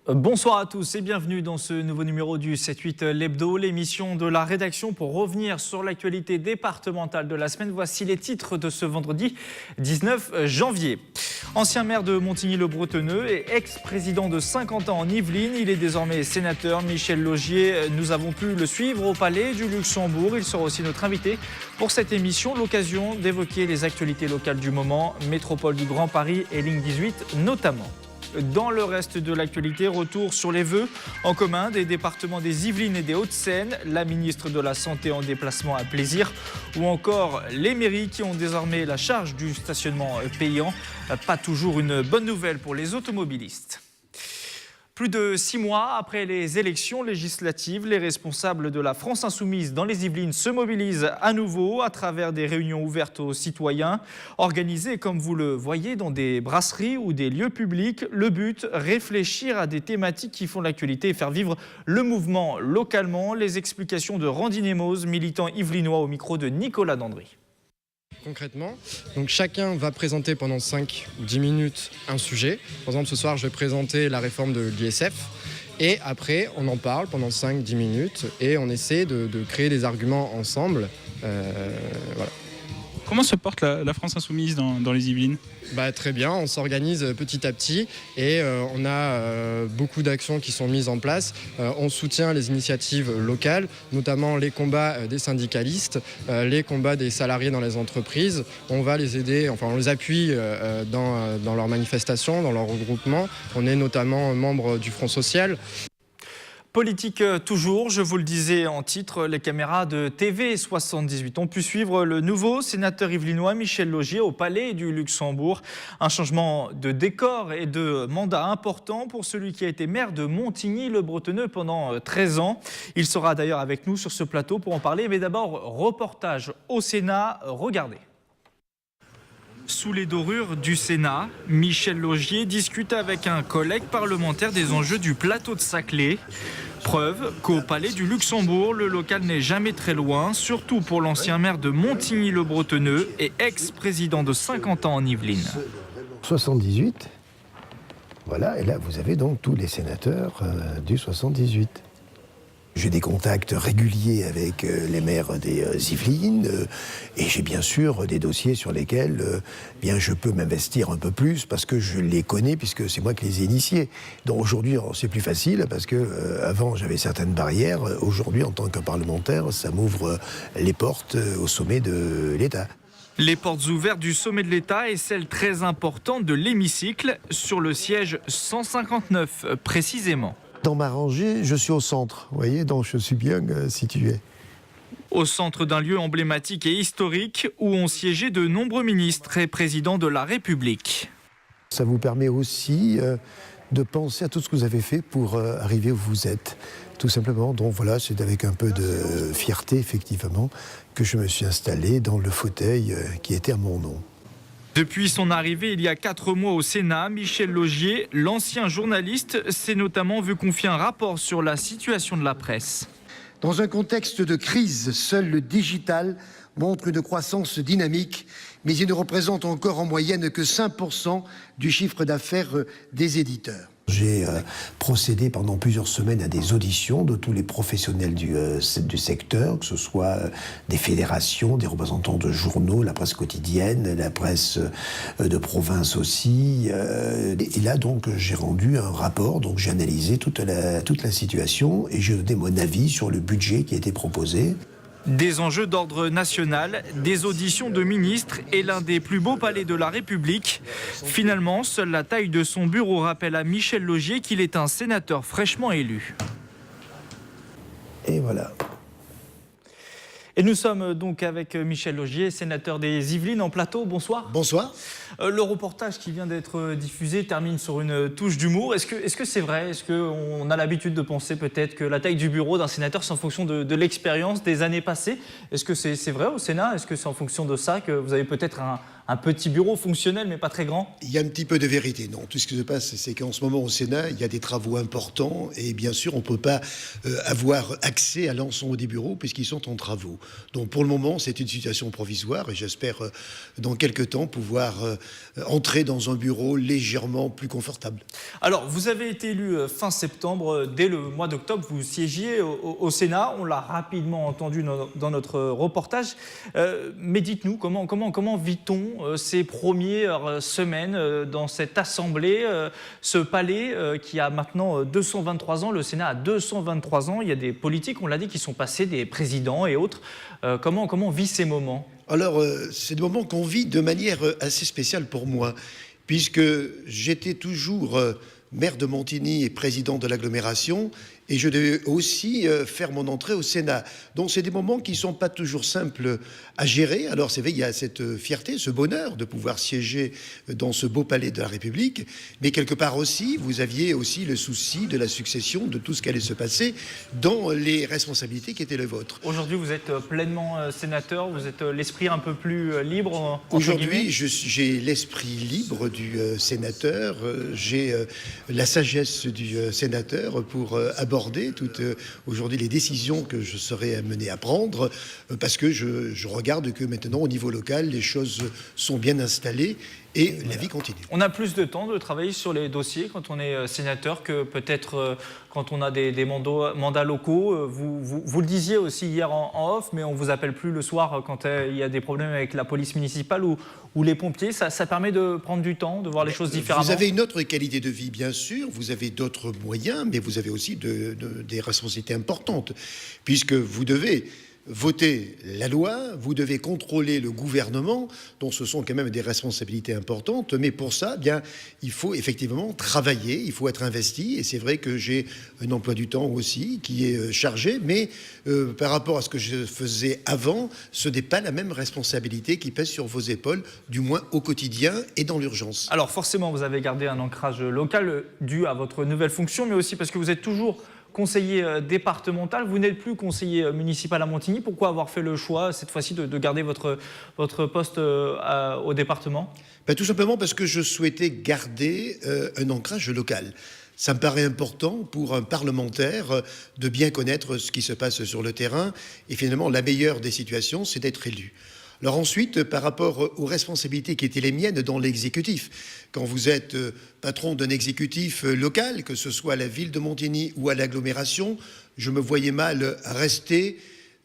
Bonsoir à tous et bienvenue dans ce nouveau numéro du 7-8 l'Hebdo, l'émission de la rédaction pour revenir sur l'actualité départementale de la semaine. Voici les titres de ce vendredi 19 janvier. Ancien maire de Montigny-le-Bretonneux et ex-président de 50 ans en Yvelines, il est désormais sénateur. Michel Laugier, nous avons pu le suivre au Palais du Luxembourg. Il sera aussi notre invité pour cette émission, l'occasion d'évoquer les actualités locales du moment, métropole du Grand Paris et ligne 18 notamment. Dans le reste de l'actualité, retour sur les vœux en commun des départements des Yvelines et des Hauts-de-Seine, la ministre de la Santé en déplacement à Plaisir ou encore les mairies qui ont désormais la charge du stationnement payant. Pas toujours une bonne nouvelle pour les automobilistes. Plus de 6 mois après les élections législatives, les responsables de la France Insoumise dans les Yvelines se mobilisent à nouveau à travers des réunions ouvertes aux citoyens, organisées comme vous le voyez dans des brasseries ou des lieux publics. Le but, réfléchir à des thématiques qui font l'actualité et faire vivre le mouvement localement. Les explications de Randy Nemoz, militant yvelinois au micro de Nicolas Dandry. Concrètement, donc chacun va présenter pendant 5 ou 10 minutes un sujet. Par exemple, ce soir, je vais présenter la réforme de l'ISF. Et après, on en parle pendant 5-10 minutes et on essaie de créer des arguments ensemble. Voilà. Comment se porte la France Insoumise dans les Yvelines ? Très bien, on s'organise petit à petit et on a beaucoup d'actions qui sont mises en place. On soutient les initiatives locales, notamment les combats des syndicalistes, les combats des salariés dans les entreprises. On va les aider, on les appuie dans leurs manifestations, dans leurs regroupements. On est notamment membre du Front Social. Politique toujours, je vous le disais en titre, les caméras de TV78 ont pu suivre le nouveau sénateur yvelinois Michel Laugier au Palais du Luxembourg. Un changement de décor et de mandat important pour celui qui a été maire de Montigny-le-Bretonneux pendant 13 ans. Il sera d'ailleurs avec nous sur ce plateau pour en parler. Mais d'abord, reportage au Sénat, regardez. Sous les dorures du Sénat, Michel Laugier discute avec un collègue parlementaire des enjeux du plateau de Saclay. Preuve qu'au Palais du Luxembourg, le local n'est jamais très loin, surtout pour l'ancien maire de Montigny-le-Bretonneux et ex-président de 50 ans en Yvelines. 78, voilà, et là vous avez donc tous les sénateurs du 78. J'ai des contacts réguliers avec les maires des Yvelines et j'ai bien sûr des dossiers sur lesquels je peux m'investir un peu plus parce que je les connais puisque c'est moi qui les ai initiés. Donc aujourd'hui c'est plus facile parce que avant j'avais certaines barrières. Aujourd'hui en tant que parlementaire ça m'ouvre les portes au sommet de l'État. Les portes ouvertes du sommet de l'État et celles très importantes de l'hémicycle sur le siège 159 précisément. Dans ma rangée, je suis au centre, vous voyez, donc je suis bien situé. Au centre d'un lieu emblématique et historique où ont siégé de nombreux ministres et présidents de la République. Ça vous permet aussi de penser à tout ce que vous avez fait pour arriver où vous êtes, tout simplement. Donc voilà, c'est avec un peu de fierté, effectivement, que je me suis installé dans le fauteuil qui était à mon nom. Depuis son arrivée il y a 4 mois au Sénat, Michel Laugier, l'ancien journaliste, s'est notamment vu confier un rapport sur la situation de la presse. Dans un contexte de crise, seul le digital montre une croissance dynamique, mais il ne représente encore en moyenne que 5% du chiffre d'affaires des éditeurs. J'ai procédé pendant plusieurs semaines à des auditions de tous les professionnels du secteur, que ce soit des fédérations, des représentants de journaux, la presse quotidienne, la presse de province aussi. Et là, donc, j'ai rendu un rapport, donc j'ai analysé toute la situation et j'ai donné mon avis sur le budget qui a été proposé. Des enjeux d'ordre national, des auditions de ministres et l'un des plus beaux palais de la République. Finalement, seule la taille de son bureau rappelle à Michel Laugier qu'il est un sénateur fraîchement élu. Et voilà. Et nous sommes donc avec Michel Laugier, sénateur des Yvelines en plateau. Bonsoir. Bonsoir. Le reportage qui vient d'être diffusé termine sur une touche d'humour. Est-ce que c'est vrai? Est-ce qu'on a l'habitude de penser peut-être que la taille du bureau d'un sénateur, c'est en fonction de l'expérience des années passées? Est-ce que c'est vrai au Sénat? Est-ce que c'est en fonction de ça que vous avez peut-être un petit bureau fonctionnel mais pas très grand? Il y a un petit peu de vérité, non. Tout ce qui se passe, c'est qu'en ce moment au Sénat, il y a des travaux importants et bien sûr, on ne peut pas avoir accès à l'ensemble des bureaux puisqu'ils sont en travaux. Donc pour le moment, c'est une situation provisoire et j'espère dans quelques temps pouvoir entrer dans un bureau légèrement plus confortable. Alors, vous avez été élu fin septembre. Dès le mois d'octobre, vous siégiez au Sénat. On l'a rapidement entendu dans notre reportage. Mais dites-nous, comment vit-on ces premières semaines dans cette assemblée, ce palais qui a maintenant 223 ans, le Sénat a 223 ans. Il y a des politiques, on l'a dit, qui sont passés, des présidents et autres. Comment vit ces moments? Alors, c'est des moments qu'on vit de manière assez spéciale pour moi, puisque j'étais toujours maire de Montigny et président de l'agglomération, et je devais aussi faire mon entrée au Sénat. Donc c'est des moments qui ne sont pas toujours simples à gérer. Alors c'est vrai, il y a cette fierté, ce bonheur de pouvoir siéger dans ce beau palais de la République, mais quelque part aussi, vous aviez aussi le souci de la succession, de tout ce qui allait se passer dans les responsabilités qui étaient les vôtres. Aujourd'hui, vous êtes pleinement sénateur, vous êtes l'esprit un peu plus libre? Aujourd'hui, j'ai l'esprit libre du sénateur, j'ai la sagesse du sénateur pour aborder toutes aujourd'hui les décisions que je serai amené à prendre, parce que je regarde que maintenant au niveau local les choses sont bien installées et la vie continue. On a plus de temps de travailler sur les dossiers quand on est sénateur que peut-être quand on a des mandats locaux. Vous le disiez aussi hier en off, mais on ne vous appelle plus le soir quand il y a des problèmes avec la police municipale ou les pompiers. Ça permet de prendre du temps, de voir les choses différemment. Vous avez une autre qualité de vie, bien sûr. Vous avez d'autres moyens, mais vous avez aussi des responsabilités importantes, puisque vous devez voter la loi, vous devez contrôler le gouvernement, dont ce sont quand même des responsabilités importantes, mais pour ça, bien, il faut effectivement travailler, il faut être investi, et c'est vrai que j'ai un emploi du temps aussi qui est chargé, mais par rapport à ce que je faisais avant, ce n'est pas la même responsabilité qui pèse sur vos épaules, du moins au quotidien et dans l'urgence. Alors forcément, vous avez gardé un ancrage local dû à votre nouvelle fonction, mais aussi parce que vous êtes toujours conseiller départemental, vous n'êtes plus conseiller municipal à Montigny. Pourquoi avoir fait le choix cette fois-ci de garder votre poste au département? Tout simplement parce que je souhaitais garder un ancrage local. Ça me paraît important pour un parlementaire de bien connaître ce qui se passe sur le terrain. Et finalement, la meilleure des situations, c'est d'être élu. Alors ensuite, par rapport aux responsabilités qui étaient les miennes dans l'exécutif, quand vous êtes patron d'un exécutif local, que ce soit à la ville de Montigny ou à l'agglomération, je me voyais mal rester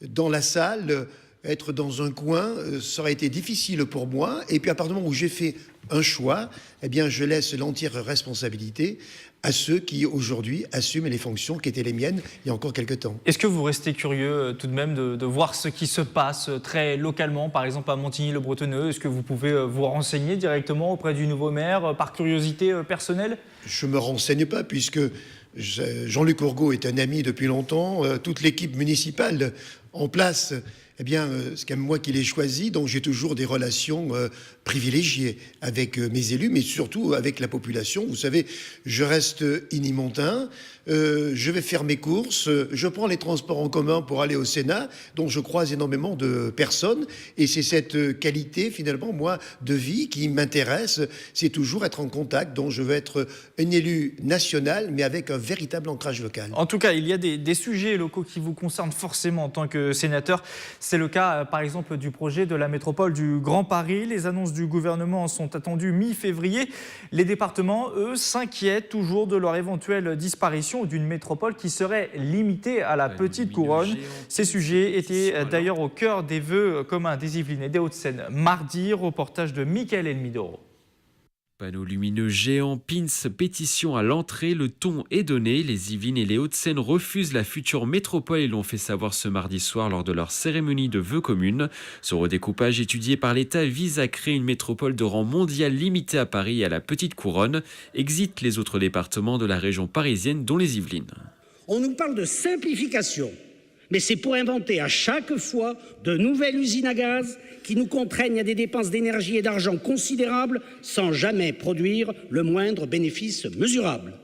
dans la salle, être dans un coin, ça aurait été difficile pour moi. Et puis à partir du moment où j'ai fait un choix, eh bien je laisse l'entière responsabilité à ceux qui aujourd'hui assument les fonctions qui étaient les miennes il y a encore quelques temps. Est-ce que vous restez curieux tout de même de voir ce qui se passe très localement, par exemple à Montigny-le-Bretonneux? Est-ce que vous pouvez vous renseigner directement auprès du nouveau maire par curiosité personnelle? Je ne me renseigne pas puisque Jean-Luc Ourgaud est un ami depuis longtemps. Toute l'équipe municipale en place, eh bien, c'est quand même moi qui l'ai choisi, donc j'ai toujours des relations privilégiées avec mes élus, mais surtout avec la population. Vous savez, je reste inimontain, je vais faire mes courses, je prends les transports en commun pour aller au Sénat, donc je croise énormément de personnes, et c'est cette qualité, finalement, moi, de vie qui m'intéresse, c'est toujours être en contact, donc je veux être un élu national, mais avec un véritable ancrage local. En tout cas, il y a des sujets locaux qui vous concernent forcément en tant que sénateur. C'est le cas, par exemple, du projet de la métropole du Grand Paris. Les annonces du gouvernement sont attendues mi-février. Les départements, eux, s'inquiètent toujours de leur éventuelle disparition d'une métropole qui serait limitée à la petite couronne. Ces sujets étaient d'ailleurs au cœur des vœux communs des Yvelines et des Hauts-de-Seine mardi. Reportage de Mickaël Elmidoro. Panneaux lumineux géants, pins, pétition à l'entrée, le ton est donné. Les Yvelines et les Hauts-de-Seine refusent la future métropole et l'ont fait savoir ce mardi soir lors de leur cérémonie de vœux communes. Ce redécoupage étudié par l'État vise à créer une métropole de rang mondial limitée à Paris et à la Petite Couronne. Exit les autres départements de la région parisienne, dont les Yvelines. On nous parle de simplification, mais c'est pour inventer à chaque fois de nouvelles usines à gaz qui nous contraignent à des dépenses d'énergie et d'argent considérables sans jamais produire le moindre bénéfice mesurable.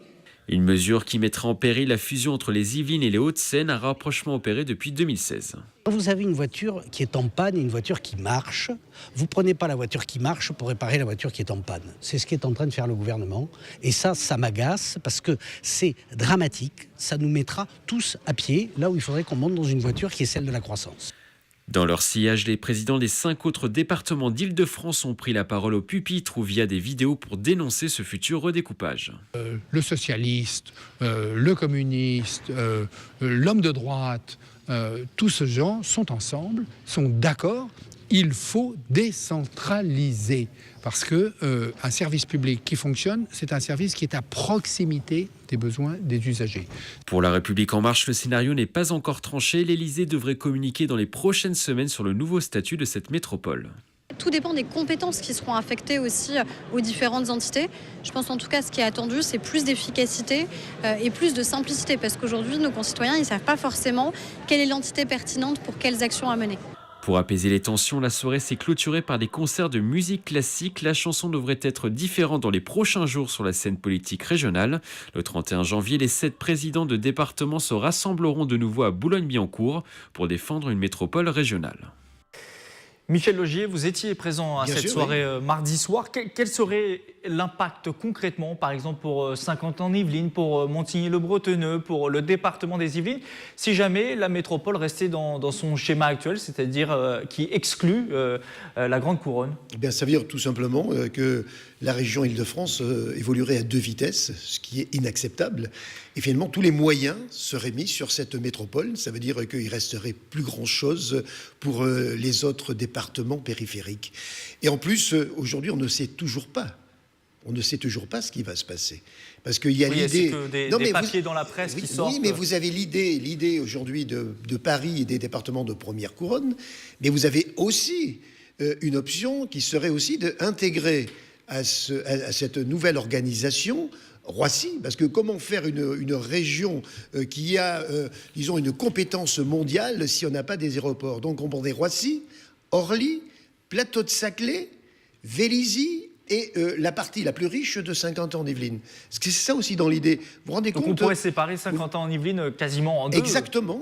Une mesure qui mettrait en péril la fusion entre les Yvelines et les Hauts-de-Seine, un rapprochement opéré depuis 2016. Quand vous avez une voiture qui est en panne et une voiture qui marche, vous ne prenez pas la voiture qui marche pour réparer la voiture qui est en panne. C'est ce qu'est en train de faire le gouvernement. Et ça m'agace parce que c'est dramatique. Ça nous mettra tous à pied, là où il faudrait qu'on monte dans une voiture qui est celle de la croissance. Dans leur sillage, les présidents des 5 autres départements d'Île-de-France ont pris la parole au pupitre ou via des vidéos pour dénoncer ce futur redécoupage. Le socialiste, le communiste, l'homme de droite, tous ces gens sont ensemble, sont d'accord. Il faut décentraliser parce que un service public qui fonctionne, c'est un service qui est à proximité des besoins des usagers. Pour La République En Marche, le scénario n'est pas encore tranché. L'Élysée devrait communiquer dans les prochaines semaines sur le nouveau statut de cette métropole. Tout dépend des compétences qui seront affectées aussi aux différentes entités. Je pense en tout cas ce qui est attendu, c'est plus d'efficacité et plus de simplicité parce qu'aujourd'hui, nos concitoyens, ils ne savent pas forcément quelle est l'entité pertinente pour quelles actions à mener. Pour apaiser les tensions, la soirée s'est clôturée par des concerts de musique classique. La chanson devrait être différente dans les prochains jours sur la scène politique régionale. Le 31 janvier, les 7 présidents de départements se rassembleront de nouveau à Boulogne-Billancourt pour défendre une métropole régionale. Michel Laugier, vous étiez présent à Bien cette sûr, soirée mardi soir. Quel serait l'impact concrètement, par exemple pour Saint-Quentin-en-Yvelines, pour Montigny-le-Bretonneux, pour le département des Yvelines, si jamais la métropole restait dans son schéma actuel, c'est-à-dire qui exclut la Grande Couronne? Eh bien, ça veut dire tout simplement que la région Île-de-France évoluerait à 2 vitesses, ce qui est inacceptable. Et finalement, tous les moyens seraient mis sur cette métropole. Ça veut dire qu'il resterait plus grand-chose pour les autres départements périphériques. Et en plus, aujourd'hui, on ne sait toujours pas. On ne sait toujours pas ce qui va se passer. Parce qu'il y a l'idée... C'est que des papiers dans la presse qui sortent. Oui, mais vous avez l'idée aujourd'hui de Paris et des départements de première couronne. Mais vous avez aussi une option qui serait aussi d'intégrer à cette nouvelle organisation Roissy, parce que comment faire une région qui a, disons, une compétence mondiale si on n'a pas des aéroports? Donc on prendrait Roissy, Orly, Plateau de Saclay, Vélizy et la partie la plus riche de Saint-Quentin-en-Yvelines. C'est ça aussi dans l'idée. Vous vous rendez compte? Donc on pourrait séparer Saint-Quentin-en-Yvelines quasiment en deux. Exactement.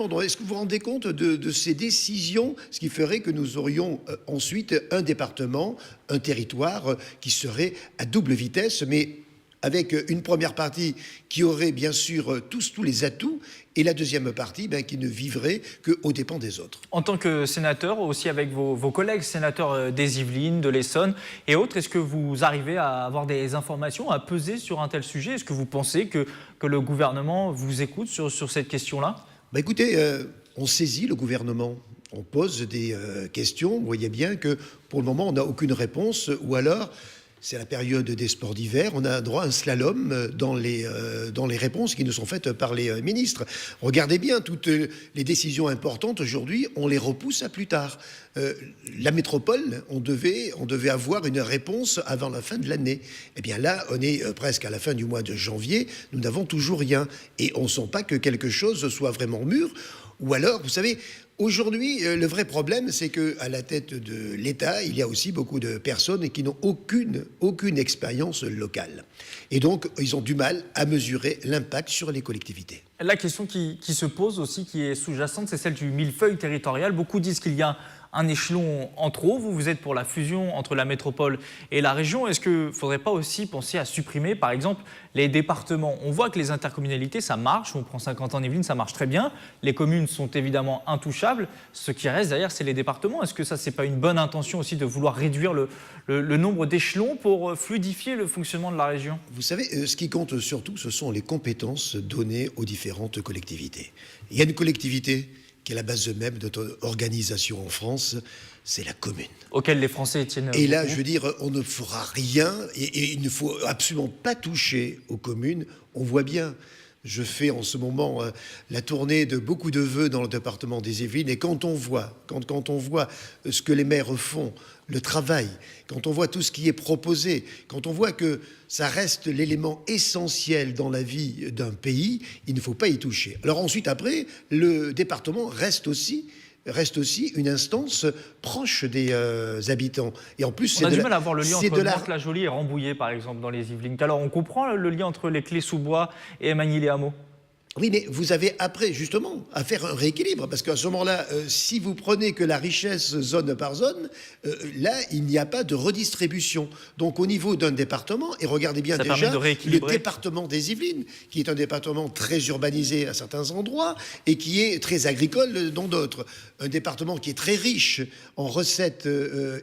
Donc, est-ce que vous vous rendez compte de ces décisions, ce qui ferait que nous aurions ensuite un département, un territoire qui serait à double vitesse, mais avec une première partie qui aurait bien sûr tous les atouts, et la deuxième partie qui ne vivrait qu'aux dépens des autres. En tant que sénateur, aussi avec vos collègues sénateurs des Yvelines, de l'Essonne et autres, est-ce que vous arrivez à avoir des informations, à peser sur un tel sujet? Est-ce que vous pensez que le gouvernement vous écoute sur cette question-là? Écoutez, on saisit le gouvernement. On pose des questions. Vous voyez bien que pour le moment, on n'a aucune réponse, ou alors... C'est la période des sports d'hiver. On a droit à un slalom dans les réponses qui nous sont faites par les ministres. Regardez bien, toutes les décisions importantes aujourd'hui, on les repousse à plus tard. La métropole, on devait avoir une réponse avant la fin de l'année. Eh bien là, on est presque à la fin du mois de janvier. Nous n'avons toujours rien. Et on ne sent pas que quelque chose soit vraiment mûr. Ou alors, vous savez... Aujourd'hui, le vrai problème, c'est qu'à la tête de l'État, il y a aussi beaucoup de personnes qui n'ont aucune expérience locale. Et donc, ils ont du mal à mesurer l'impact sur les collectivités. La question qui se pose aussi, qui est sous-jacente, c'est celle du millefeuille territorial. Beaucoup disent qu'il y a un échelon en trop. Vous êtes pour la fusion entre la métropole et la région. Est-ce qu'il ne faudrait pas aussi penser à supprimer, par exemple, les départements? On voit que les intercommunalités, ça marche. On prend Saint-Quentin-en-Yvelines, ça marche très bien. Les communes sont évidemment intouchables. Ce qui reste derrière, c'est les départements. Est-ce que ça, c'est pas une bonne intention aussi de vouloir réduire le nombre d'échelons pour fluidifier le fonctionnement de la région? Vous savez, ce qui compte surtout, ce sont les compétences données aux différentes collectivités. Il y a une collectivité qui est la base même de notre organisation en France, c'est la commune. Auquel les Français tiennent Et là, beaucoup. je veux dire, on ne fera rien et il ne faut absolument pas toucher aux communes. On voit bien, je fais en ce moment la tournée de beaucoup de vœux dans le département des Yvelines, et quand on voit ce que les maires font, le travail, quand on voit tout ce qui est proposé, quand on voit que ça reste l'élément essentiel dans la vie d'un pays, il ne faut pas y toucher. Alors ensuite, après, le département reste aussi reste aussi une instance proche des habitants. Et en plus, on a du mal à voir le lien entre Mantes-la-Jolie et Rambouillet, par exemple, dans les Yvelines. Alors, on comprend le lien entre les Clés-sous-Bois et Magny-les-Hameaux. Oui, mais vous avez après, justement, à faire un rééquilibre. Parce qu'à ce moment-là, si vous prenez que la richesse zone par zone, là, il n'y a pas de redistribution. Donc, au niveau d'un département, et regardez bien déjà le département des Yvelines, qui est un département très urbanisé à certains endroits et qui est très agricole dans d'autres. Un département qui est très riche en recettes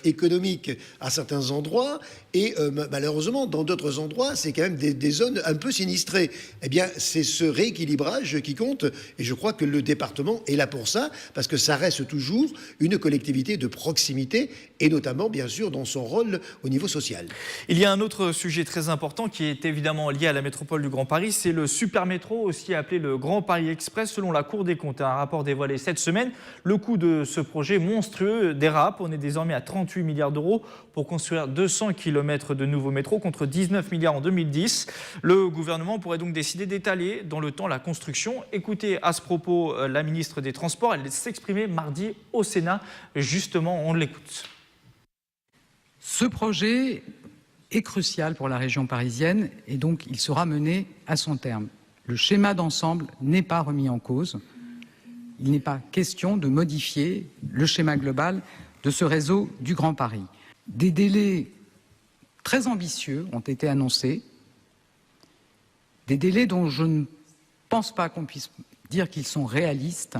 économiques à certains endroits et malheureusement, dans d'autres endroits, c'est quand même des zones un peu sinistrées. Eh bien, c'est ce rééquilibrage qui compte et je crois que le département est là pour ça parce que ça reste toujours une collectivité de proximité et notamment, bien sûr, dans son rôle au niveau social. Il y a un autre sujet très important qui est évidemment lié à la métropole du Grand Paris, c'est le super métro, aussi appelé le Grand Paris Express. Selon la Cour des comptes, un rapport dévoilé cette semaine, le coût de ce projet monstrueux dérape. On est désormais à 38 milliards d'euros pour construire 200 km de nouveaux métros contre 19 milliards en 2010. Le gouvernement pourrait donc décider d'étaler dans le temps la construction. Écoutez à ce propos la ministre des Transports, elle s'exprimait mardi au Sénat. Justement, on l'écoute. Ce projet est crucial pour la région parisienne et donc il sera mené à son terme. Le schéma d'ensemble n'est pas remis en cause. Il n'est pas question de modifier le schéma global de ce réseau du Grand Paris. Des délais très ambitieux ont été annoncés, des délais dont je ne pense pas qu'on puisse dire qu'ils sont réalistes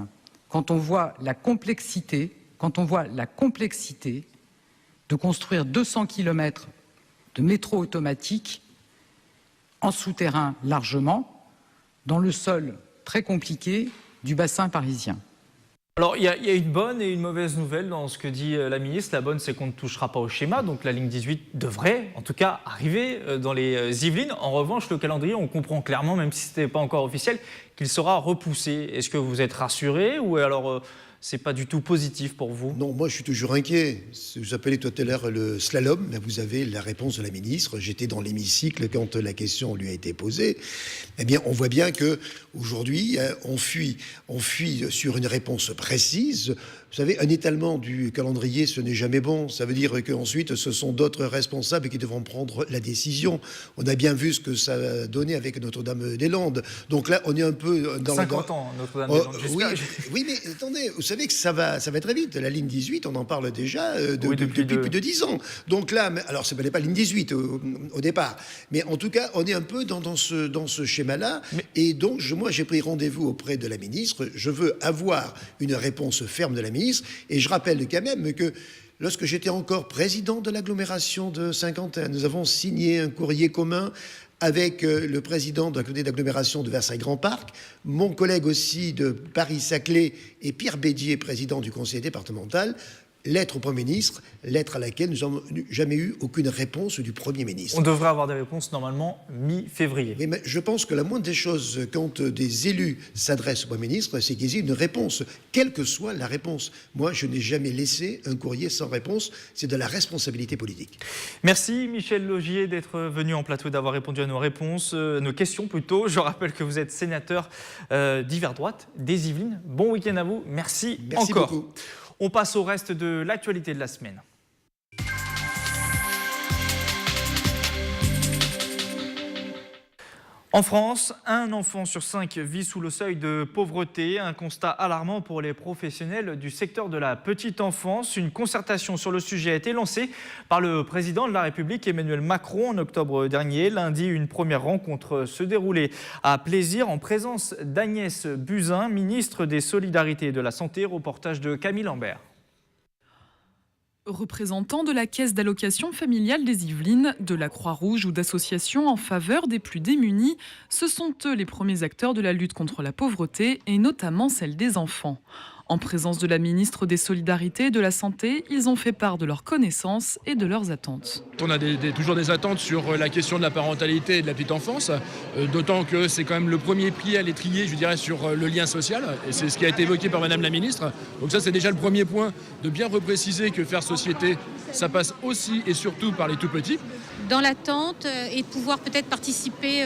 quand on voit la complexité de construire 200 km de métro automatique en souterrain largement, dans le sol très compliqué du bassin parisien. Alors, il y a une bonne et une mauvaise nouvelle dans ce que dit la ministre. La bonne, c'est qu'on ne touchera pas au schéma, donc la ligne 18 devrait, en tout cas, arriver dans les Yvelines. En revanche, le calendrier, on comprend clairement, même si ce n'était pas encore officiel, qu'il sera repoussé. Est-ce que vous êtes rassuré ou alors c'est pas du tout positif pour vous? Non, moi je suis toujours inquiet. Vous appelez tout à l'heure le slalom, mais vous avez la réponse de la ministre. J'étais dans l'hémicycle quand la question lui a été posée. Eh bien, on voit bien que aujourd'hui, on fuit sur une réponse précise. Vous savez, un étalement du calendrier, ce n'est jamais bon. Ça veut dire qu'ensuite, ce sont d'autres responsables qui devront prendre la décision. On a bien vu ce que ça a donné avec Notre-Dame-des-Landes. Donc là, on est un peu dans 50 ans, Notre-Dame-des-Landes. Oui, mais attendez, vous savez que ça va très vite. La ligne 18, on en parle déjà depuis plus de 10 ans. Donc là, alors ce n'est pas la ligne 18 au départ. Mais en tout cas, on est un peu dans ce schéma-là. Et donc, moi, j'ai pris rendez-vous auprès de la ministre. Je veux avoir une réponse ferme de la ministre. Et je rappelle quand même que lorsque j'étais encore président de l'agglomération de Saint-Quentin, nous avons signé un courrier commun avec le président de la communauté d'agglomération de Versailles-Grand Parc, mon collègue aussi de Paris-Saclay et Pierre Bédier, président du conseil départemental, lettre au Premier ministre, lettre à laquelle nous n'avons jamais eu aucune réponse du Premier ministre. On devrait avoir des réponses normalement mi-février. Oui, mais je pense que la moindre des choses, quand des élus s'adressent au Premier ministre, c'est qu'ils aient une réponse, quelle que soit la réponse. Moi, je n'ai jamais laissé un courrier sans réponse. C'est de la responsabilité politique. Merci Michel Laugier d'être venu en plateau et d'avoir répondu à nos questions plutôt. Je rappelle que vous êtes sénateur d'hiver droite des Yvelines. Bon week-end à vous. Merci encore. Beaucoup. On passe au reste de l'actualité de la semaine. En France, un enfant sur 5 vit sous le seuil de pauvreté, un constat alarmant pour les professionnels du secteur de la petite enfance. Une concertation sur le sujet a été lancée par le président de la République Emmanuel Macron en octobre dernier. Lundi, une première rencontre se déroulait à Plaisir en présence d'Agnès Buzyn, ministre des Solidarités et de la Santé. Reportage de Camille Lambert. Représentants de la Caisse d'allocation familiale des Yvelines, de la Croix-Rouge ou d'associations en faveur des plus démunis, ce sont eux les premiers acteurs de la lutte contre la pauvreté et notamment celle des enfants. En présence de la ministre des Solidarités et de la Santé, ils ont fait part de leurs connaissances et de leurs attentes. On a toujours des attentes sur la question de la parentalité et de la petite enfance, d'autant que c'est quand même le premier pied à l'étrier, je dirais, sur le lien social. Et c'est ce qui a été évoqué par Madame la ministre. Donc ça, c'est déjà le premier point, de bien repréciser que faire société, ça passe aussi et surtout par les tout-petits. Dans l'attente et de pouvoir peut-être participer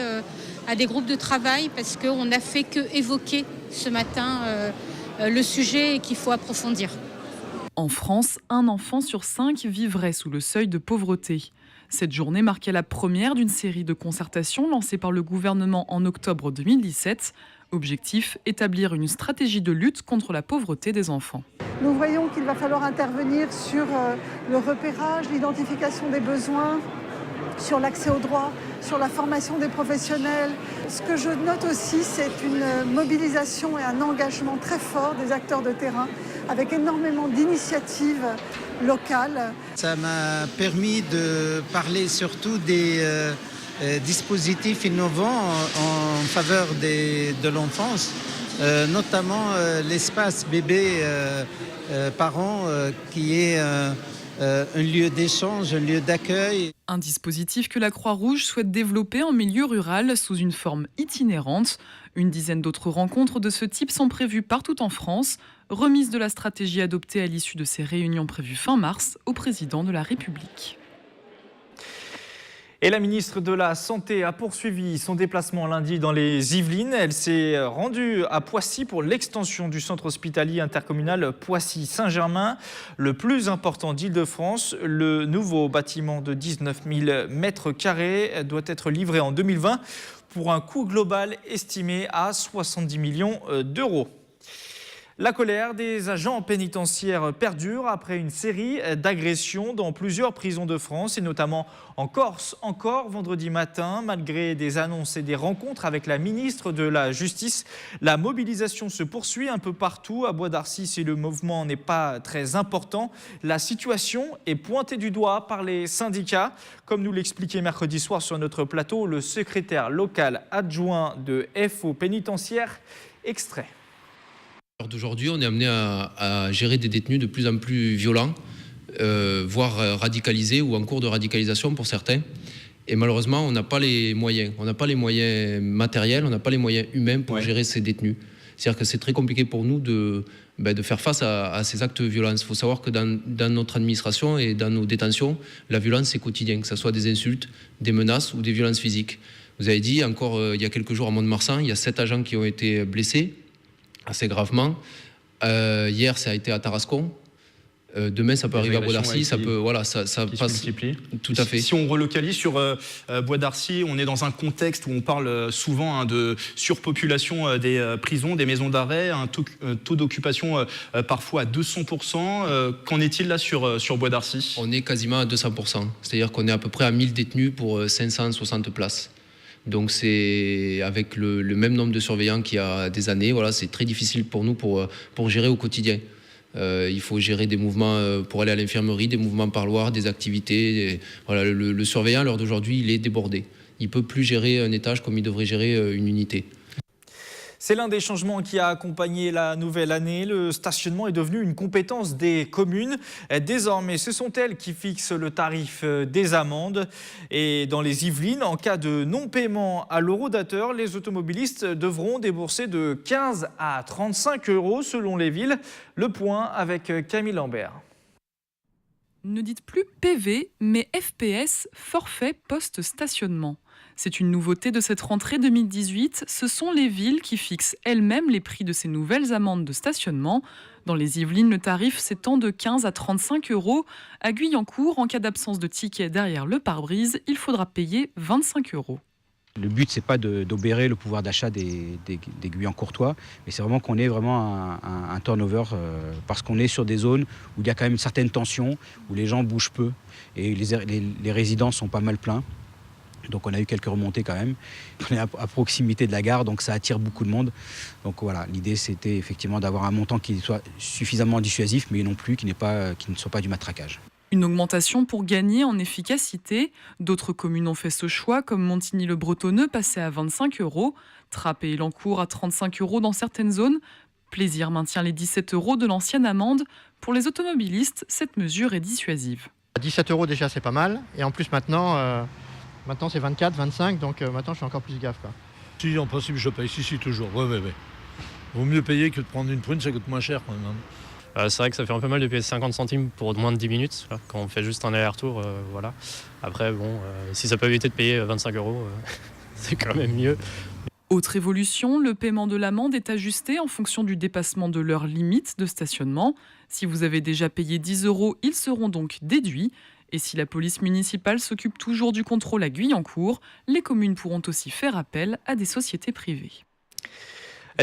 à des groupes de travail, parce qu'on n'a fait que évoquer ce matin le sujet et qu'il faut approfondir. En France, 1 enfant sur 5 vivrait sous le seuil de pauvreté. Cette journée marquait la première d'une série de concertations lancées par le gouvernement en octobre 2017. Objectif, établir une stratégie de lutte contre la pauvreté des enfants. Nous voyons qu'il va falloir intervenir sur le repérage, l'identification des besoins, sur l'accès aux droits, sur la formation des professionnels. Ce que je note aussi, c'est une mobilisation et un engagement très fort des acteurs de terrain, avec énormément d'initiatives locales. Ça m'a permis de parler surtout des dispositifs innovants en faveur de l'enfance, notamment l'espace bébé parents qui est un lieu d'échange, un lieu d'accueil. Un dispositif que la Croix-Rouge souhaite développer en milieu rural sous une forme itinérante. Une dizaine d'autres rencontres de ce type sont prévues partout en France. Remise de la stratégie adoptée à l'issue de ces réunions prévues fin mars au président de la République. Et la ministre de la Santé a poursuivi son déplacement lundi dans les Yvelines. Elle s'est rendue à Poissy pour l'extension du centre hospitalier intercommunal Poissy-Saint-Germain, le plus important d'Île-de-France. Le nouveau bâtiment de 19 000 mètres carrés doit être livré en 2020 pour un coût global estimé à 70 millions d'euros. La colère des agents pénitentiaires perdure après une série d'agressions dans plusieurs prisons de France et notamment en Corse. Encore vendredi matin, malgré des annonces et des rencontres avec la ministre de la Justice, la mobilisation se poursuit un peu partout. À Bois d'Arcy, si le mouvement n'est pas très important, la situation est pointée du doigt par les syndicats. Comme nous l'expliquait mercredi soir sur notre plateau, le secrétaire local adjoint de FO pénitentiaire. Extrait. D'aujourd'hui, on est amené à gérer des détenus de plus en plus violents, voire radicalisés ou en cours de radicalisation pour certains. Et malheureusement, on n'a pas les moyens. On n'a pas les moyens matériels, on n'a pas les moyens humains pour gérer ces détenus. C'est-à-dire que c'est très compliqué pour nous de faire face à ces actes de violence. Il faut savoir que dans notre administration et dans nos détentions, la violence, c'est quotidien, que ce soit des insultes, des menaces ou des violences physiques. Vous avez dit, encore il y a quelques jours à Mont-de-Marsan, il y a 7 agents qui ont été blessés assez gravement. Hier, ça a été à Tarascon. Demain, ça peut arriver à Bois d'Arcy. Ça peut, voilà, ça passe. Tout à fait. Si on relocalise sur Bois d'Arcy, on est dans un contexte où on parle souvent de surpopulation des prisons, des maisons d'arrêt, un taux d'occupation parfois à 200%. Qu'en est-il là sur Bois d'Arcy ? On est quasiment à 200%. C'est-à-dire qu'on est à peu près à 1000 détenus pour 560 places. Donc c'est avec le même nombre de surveillants qu'il y a des années. Voilà, c'est très difficile pour nous pour gérer au quotidien. Il faut gérer des mouvements pour aller à l'infirmerie, des mouvements parloirs, des activités. Voilà, le surveillant, à l'heure d'aujourd'hui, il est débordé. Il ne peut plus gérer un étage comme il devrait gérer une unité. C'est l'un des changements qui a accompagné la nouvelle année. Le stationnement est devenu une compétence des communes. Désormais, ce sont elles qui fixent le tarif des amendes. Et dans les Yvelines, en cas de non-paiement à l'eurodateur, les automobilistes devront débourser de 15 à 35 € selon les villes. Le point avec Camille Lambert. Ne dites plus PV, mais FPS, forfait post-stationnement. C'est une nouveauté de cette rentrée 2018. Ce sont les villes qui fixent elles-mêmes les prix de ces nouvelles amendes de stationnement. Dans les Yvelines, le tarif s'étend de 15 à 35 €. À Guyancourt, en cas d'absence de ticket derrière le pare-brise, il faudra payer 25 €. Le but, c'est pas d'obérer le pouvoir d'achat des Guyancourtois, mais c'est vraiment qu'on ait vraiment un turnover, parce qu'on est sur des zones où il y a quand même une certaine tension, où les gens bougent peu, et les résidences sont pas mal pleins. Donc on a eu quelques remontées quand même. On est à proximité de la gare, donc ça attire beaucoup de monde. Donc voilà, l'idée c'était effectivement d'avoir un montant qui soit suffisamment dissuasif, mais non plus qui ne soit pas du matraquage. Une augmentation pour gagner en efficacité. D'autres communes ont fait ce choix, comme Montigny-le-Bretonneux, passé à 25 €, Trappes et Elancourt à 35 € dans certaines zones. Plaisir maintient les 17 € de l'ancienne amende. Pour les automobilistes, cette mesure est dissuasive. 17 € déjà, c'est pas mal. Et en plus maintenant c'est 24, 25, donc maintenant je fais encore plus gaffe. Si, en principe, je paye. Si, toujours. Ouais. Vaut mieux payer que de prendre une prune, ça coûte moins cher quand même. C'est vrai que ça fait un peu mal de payer 50 centimes pour moins de 10 minutes, là, quand on fait juste un aller-retour. Voilà. Après, bon, si ça peut éviter de payer 25 €, c'est quand même mieux. Autre évolution, le paiement de l'amende est ajusté en fonction du dépassement de l'heure limite de stationnement. Si vous avez déjà payé 10 €, ils seront donc déduits. Et si la police municipale s'occupe toujours du contrôle à Guyancourt, les communes pourront aussi faire appel à des sociétés privées.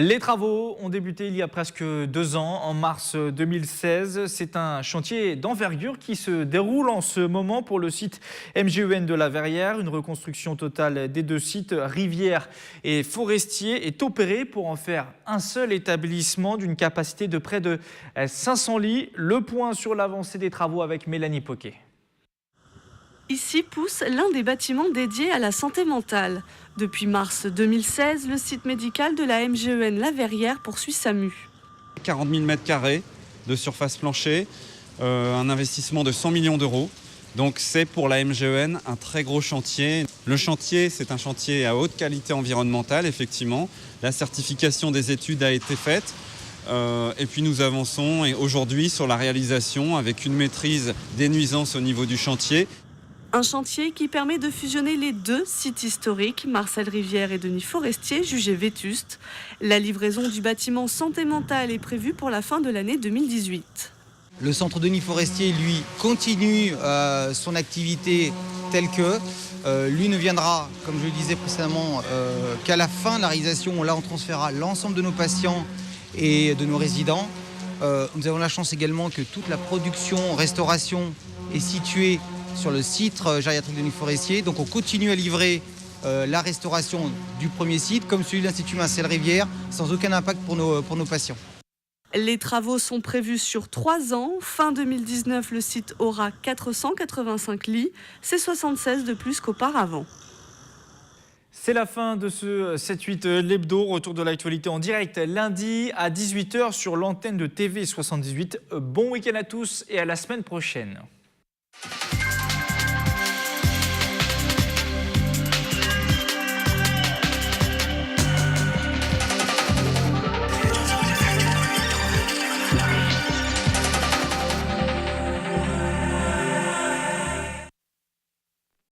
Les travaux ont débuté il y a presque 2 ans, en mars 2016. C'est un chantier d'envergure qui se déroule en ce moment pour le site MGEN de la Verrière. Une reconstruction totale des 2 sites, Rivière et Forestier, est opérée pour en faire un seul établissement d'une capacité de près de 500 lits. Le point sur l'avancée des travaux avec Mélanie Poquet. Ici pousse l'un des bâtiments dédiés à la santé mentale. Depuis mars 2016, le site médical de la MGEN La Verrière poursuit sa mue. 40 000 m² de surface plancher, un investissement de 100 millions d'euros. Donc c'est pour la MGEN un très gros chantier. Le chantier, c'est un chantier à haute qualité environnementale, effectivement. La certification des études a été faite. Et puis nous avançons aujourd'hui sur la réalisation avec une maîtrise des nuisances au niveau du chantier. Un chantier qui permet de fusionner les 2 sites historiques, Marcel Rivière et Denis Forestier, jugés vétustes. La livraison du bâtiment santé mentale est prévue pour la fin de l'année 2018. Le centre Denis Forestier, lui, continue son activité telle que. Lui ne viendra, comme je le disais précédemment, qu'à la fin de la réalisation. Là, on transférera l'ensemble de nos patients et de nos résidents. Nous avons la chance également que toute la production, restauration est située sur le site gériatrique Denis Forestier. Donc on continue à livrer la restauration du premier site, comme celui de l'Institut Marcel Rivière, sans aucun impact pour nos patients. Les travaux sont prévus sur 3 ans. Fin 2019, le site aura 485 lits. C'est 76 de plus qu'auparavant. C'est la fin de ce 7-8 l'hebdo. Retour de l'actualité en direct lundi à 18 h sur l'antenne de TV 78. Bon week-end à tous et à la semaine prochaine.